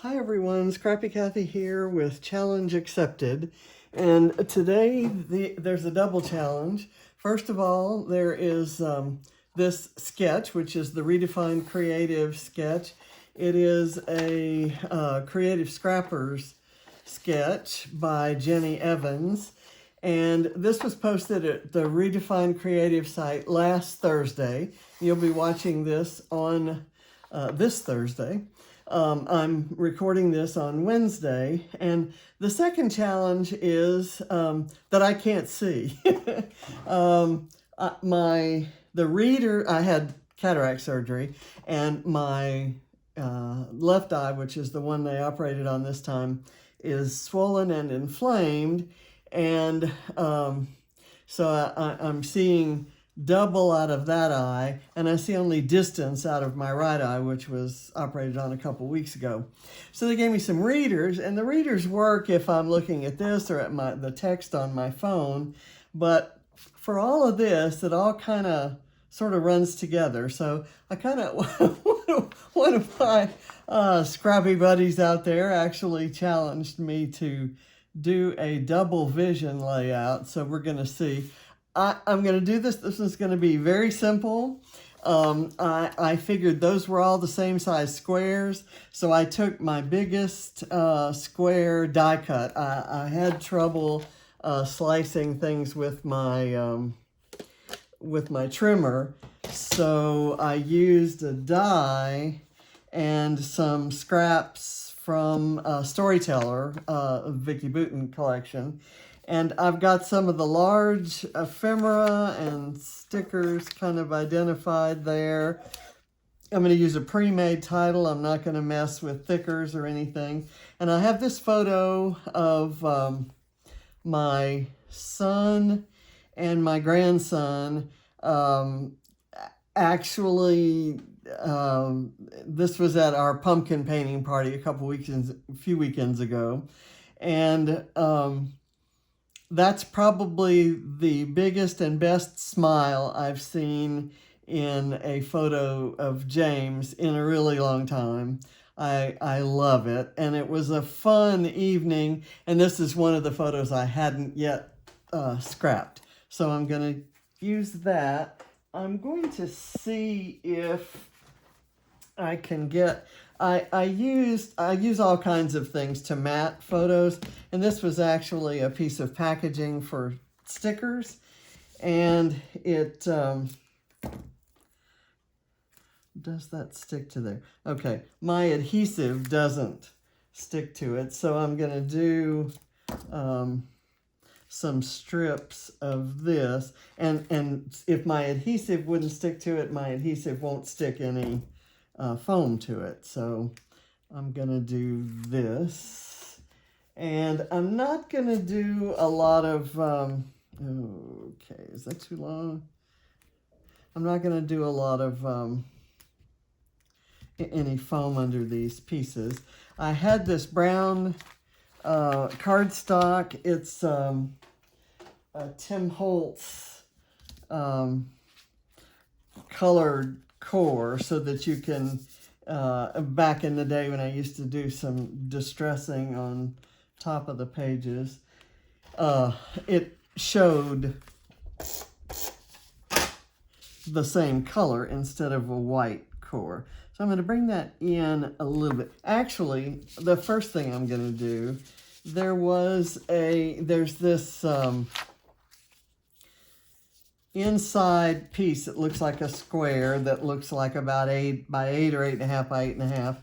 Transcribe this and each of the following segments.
Hi everyone, Scrappy Kathy here with Challenge Accepted. And today there's a double challenge. First of all, there is this sketch, which is the Redefined Creative sketch. It is a Creative Scrappers sketch by Jenny Evans. And this was posted at the Redefined Creative site last Thursday. You'll be watching this on this Thursday. I'm recording this on Wednesday, and the second challenge is that I can't see. The reader, I had cataract surgery, and my left eye, which is the one they operated on this time, is swollen and inflamed, and so I'm seeing double out of that eye, and I see only distance out of my right eye, which was operated on a couple weeks ago. So they gave me some readers, and the readers work if I'm looking at this or at the text on my phone. But for all of this, it all kind of sort of runs together. So I kind of, one of my scrappy buddies out there actually challenged me to do a double vision layout. So we're going to see. I'm going to do this. This is going to be very simple. I figured those were all the same size squares, so I took my biggest square die cut. I had trouble slicing things with my trimmer, so I used a die and some scraps from Storyteller, Vicky Booten collection. And I've got some of the large ephemera and stickers kind of identified there. I'm going to use a pre-made title. I'm not going to mess with thickers or anything. And I have this photo of my son and my grandson. Actually, this was at our pumpkin painting party a few weekends ago. And that's probably the biggest and best smile I've seen in a photo of James in a really long time. I love it. And it was a fun evening. And this is one of the photos I hadn't yet scrapped. So I'm going to use that. I'm going to see if I can get... I use all kinds of things to mat photos, and this was actually a piece of packaging for stickers, and it does that stick to there? Okay, my adhesive doesn't stick to it, so I'm going to do some strips of this, and if my adhesive wouldn't stick to it, my adhesive won't stick any foam to it. So I'm gonna do this, and I'm not gonna do a lot of okay, is that too long? I'm not gonna do a lot of any foam under these pieces. I had this brown cardstock. It's a Tim Holtz colored core, so that you can, back in the day when I used to do some distressing on top of the pages, it showed the same color instead of a white core. So I'm going to bring that in a little bit. Actually, the first thing I'm going to do, there's this inside piece that looks like a square that looks like about 8 by 8 or 8.5 by 8.5.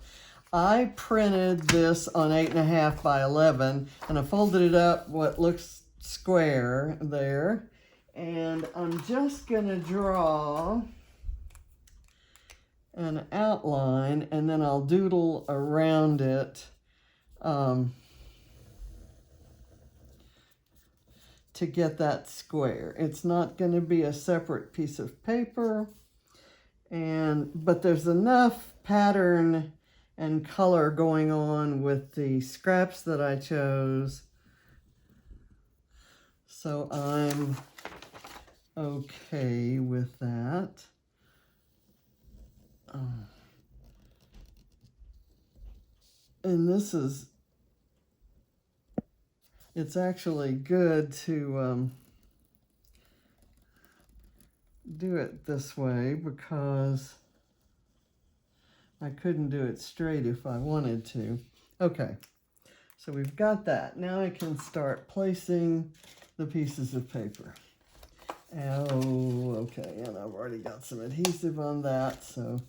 I printed this on 8.5 by 11, and I folded it up what looks square there, and I'm just going to draw an outline, and then I'll doodle around it to get that square. It's not going to be a separate piece of paper, but there's enough pattern and color going on with the scraps that I chose, so I'm okay with that. and this is, it's actually good to do it this way because I couldn't do it straight if I wanted to. Okay, so we've got that. Now I can start placing the pieces of paper. Oh, okay, and I've already got some adhesive on that, so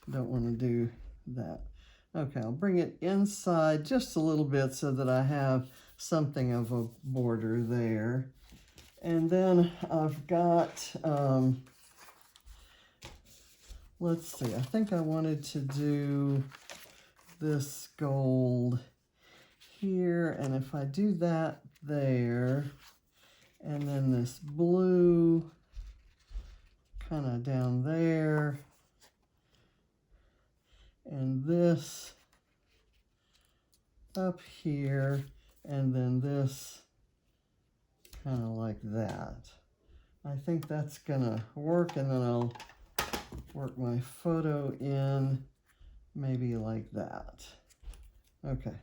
I don't want to do that. Okay, I'll bring it inside just a little bit so that I have something of a border there. And then I've got, let's see, I think I wanted to do this gold here, and if I do that there, and then this blue kind of down there, and this up here, and then this kind of like that. I think that's gonna work, and then I'll work my photo in maybe like that. Okay.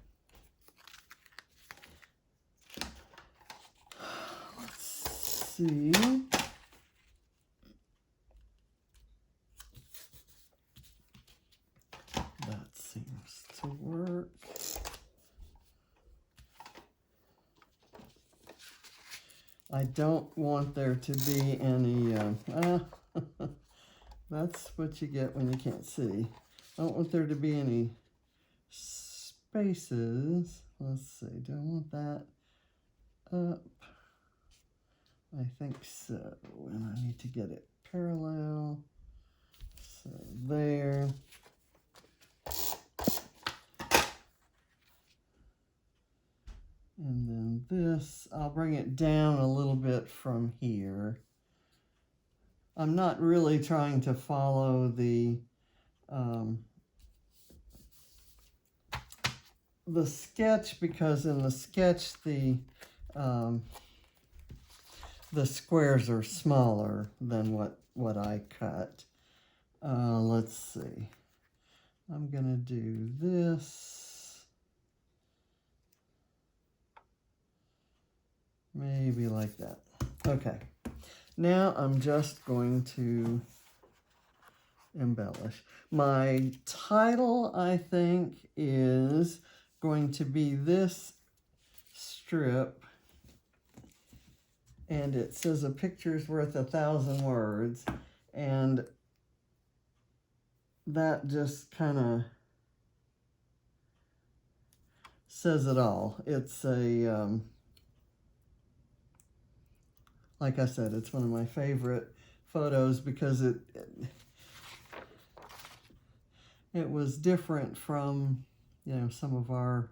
Let's see. That seems to work. I don't want there to be any, that's what you get when you can't see. I don't want there to be any spaces. Let's see, do I want that up? I think so, and I need to get it parallel. So there. And then this, I'll bring it down a little bit from here. I'm not really trying to follow the sketch, because in the sketch the squares are smaller than what I cut. Let's see. I'm gonna do this. Maybe like that. Okay. Now I'm just going to embellish. My title, I think, is going to be this strip, and it says a picture's worth 1,000 words, and that just kind of says it all. It's a like I said, it's one of my favorite photos because it was different from, you know, some of our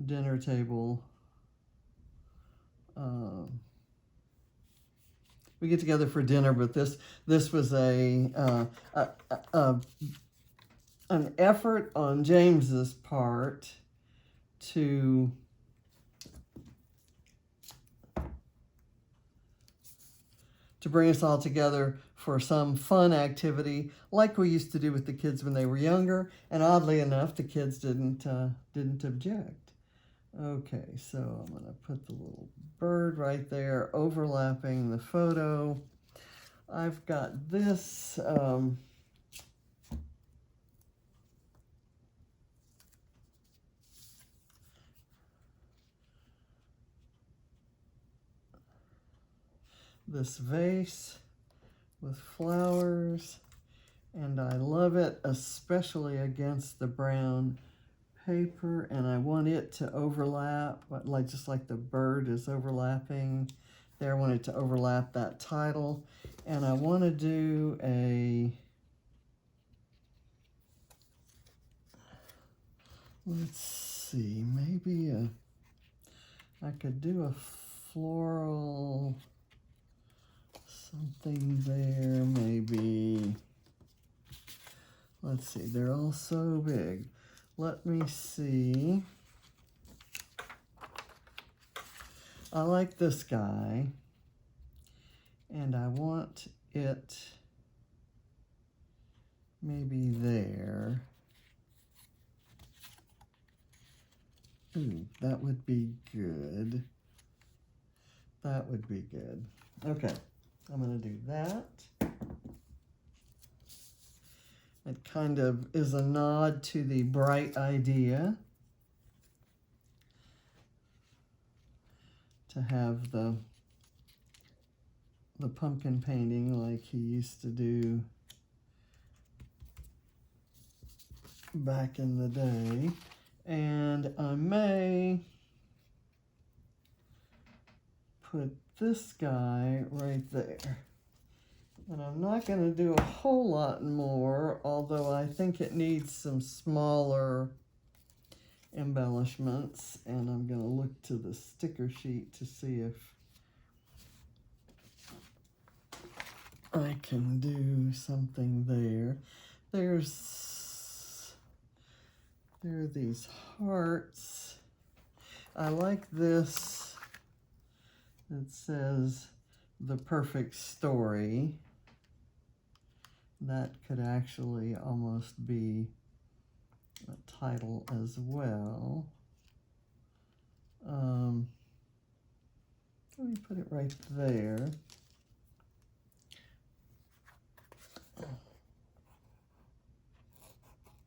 dinner table. We get together for dinner, but this was an effort on James's part to bring us all together for some fun activity like we used to do with the kids when they were younger, and oddly enough, the kids didn't object. Okay, so I'm going to put the little bird right there, overlapping the photo. I've got this this vase with flowers, and I love it, especially against the brown paper, and I want it to overlap, like just like the bird is overlapping there. I want it to overlap that title, and I want to do a, let's see, maybe I could do a floral something there, maybe. Let's see, they're all so big. Let me see. I like this guy, and I want it maybe there. Ooh, that would be good. That would be good. Okay, I'm going to do that. It kind of is a nod to the bright idea to have the pumpkin painting like he used to do back in the day. And I may put this guy right there. And I'm not going to do a whole lot more, although I think it needs some smaller embellishments. And I'm going to look to the sticker sheet to see if I can do something there. There are these hearts. I like this. It says The Perfect Story. That could actually almost be a title as well. Let me put it right there.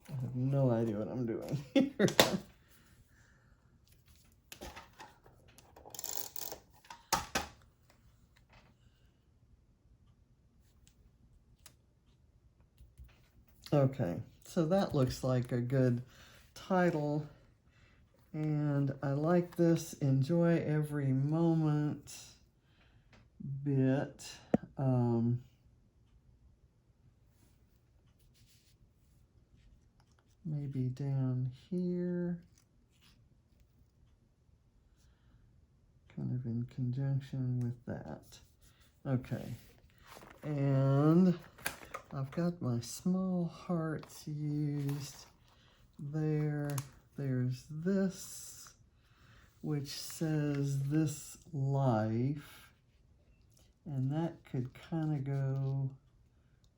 I have no idea what I'm doing here. Okay, so that looks like a good title, and I like this enjoy every moment bit. Maybe down here, kind of in conjunction with that. Okay, and I've got my small hearts used there. There's this, which says This Life, and that could kind of go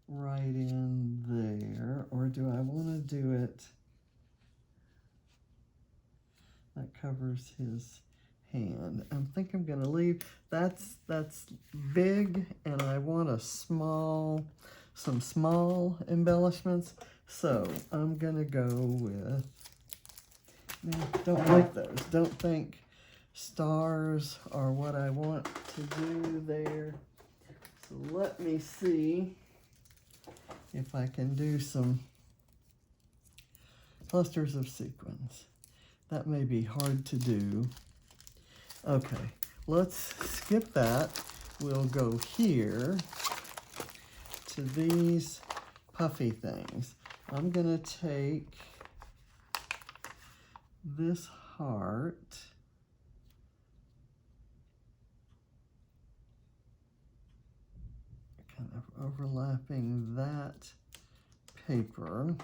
right in there. Or do I want to do it? That covers his hand. I think I'm going to leave. That's big, and I want some small embellishments. So I'm going to go with, don't like those. Don't think stars are what I want to do there. So let me see if I can do some clusters of sequins. That may be hard to do. Okay, let's skip that. We'll go here to these puffy things. I'm going to take this heart, kind of overlapping that paper,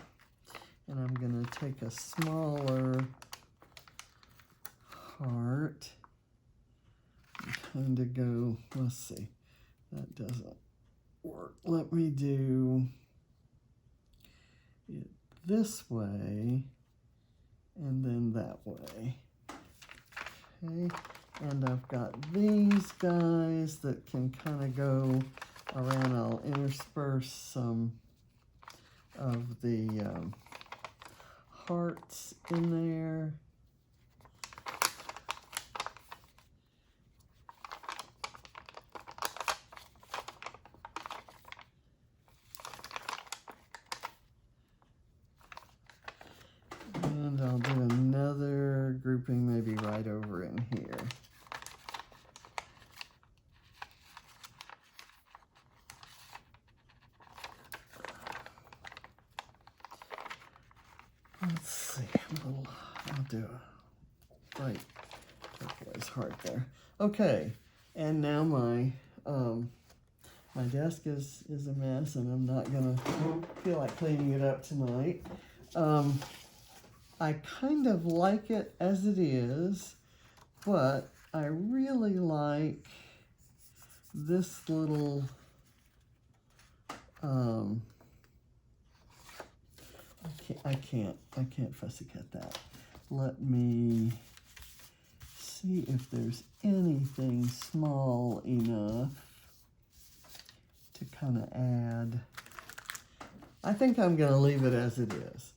and I'm going to take a smaller heart and kind of go, let's see, that doesn't work. Let me do it this way and then that way. Okay, and I've got these guys that can kind of go around. I'll intersperse some of the hearts in there. And I'll do another grouping maybe right over in here. Let's see, I'll do a right turquoise heart there. Okay, and now my desk is a mess, and I'm not gonna feel like cleaning it up tonight. I kind of like it as it is, but I really like this little I can't fussy cut that. Let me see if there's anything small enough to kind of add. I think I'm going to leave it as it is.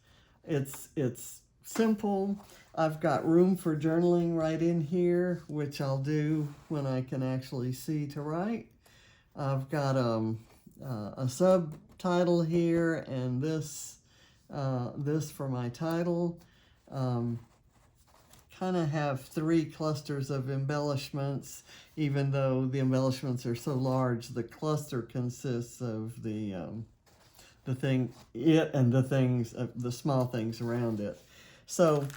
It's simple. I've got room for journaling right in here, which I'll do when I can actually see to write. I've got a subtitle here, and this for my title. Kind of have 3 clusters of embellishments, even though the embellishments are so large. The cluster consists of the thing, it, and the things, the small things around it. So,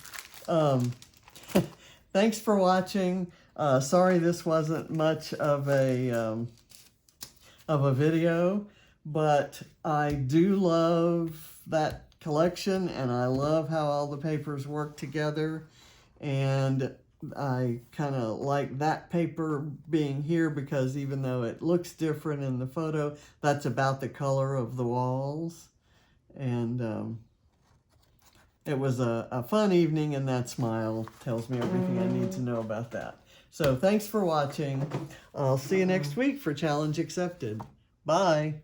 thanks for watching. Sorry this wasn't much of a video, but I do love that collection, and I love how all the papers work together, and I kind of like that paper being here because even though it looks different in the photo, that's about the color of the walls. And it was a fun evening, and that smile tells me everything I need to know about that. So thanks for watching. I'll see you next week for Challenge Accepted. Bye.